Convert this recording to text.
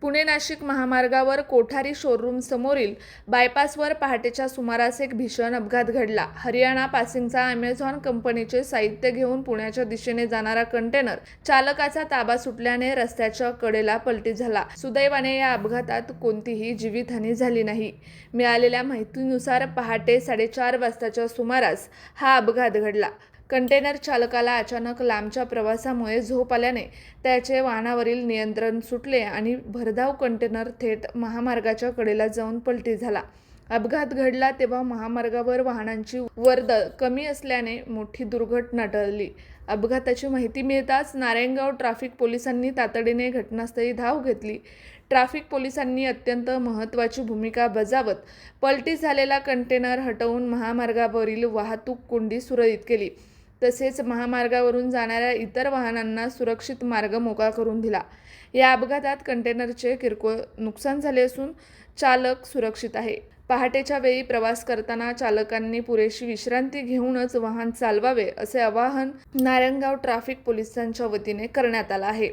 पुणे नाशिक महामार्गावर कोठारी शोरूम समोरील बायपासवर पहाटेच्या सुमारास एक भीषण अपघात घडला। हरियाणा पासिंगचा अमेझॉन कंपनीचे साहित्य घेऊन पुण्याच्या दिशेने जाणारा कंटेनर चालकाचा ताबा सुटल्याने रस्त्याच्या कडेला पलटी झाला। सुदैवाने या अपघातात कोणतीही जीवितहानी झाली नाही। मिळालेल्या माहितीनुसार पहाटे 4:30 वाजताच्या सुमारास हा अपघात घडला। कंटेनर चालकाला अचानक लांबच्या प्रवासामुळे झोप आल्याने त्याचे वाहनावरील नियंत्रण सुटले आणि भरधाव कंटेनर थेट महामार्गाच्या कडेला जाऊन पलटी झाला। अपघात घडला तेव्हा महामार्गावर वाहनांची वर्दळ कमी असल्याने मोठी दुर्घटना टळली। अपघाताची माहिती मिळताच नारायणगाव ट्रॅफिक पोलिसांनी तातडीने घटनास्थळी धाव घेतली। ट्रॅफिक पोलिसांनी अत्यंत महत्त्वाची भूमिका बजावत पलटी झालेला कंटेनर हटवून महामार्गावरील वाहतूक कोंडी सुरळीत केली। तसेच महामार्गावरून जाणाऱ्या इतर वाहनांना सुरक्षित मार्ग मोकळा करून दिला। या अपघातात कंटेनरचे किरकोळ नुकसान झाले असून चालक सुरक्षित आहे। पहाटेच्या वेळी प्रवास करताना चालकांनी पुरेशी विश्रांती घेऊनच वाहन चालवावे असे आवाहन नारायणगाव ट्रॅफिक पोलिसांच्या वतीने करण्यात आले आहे।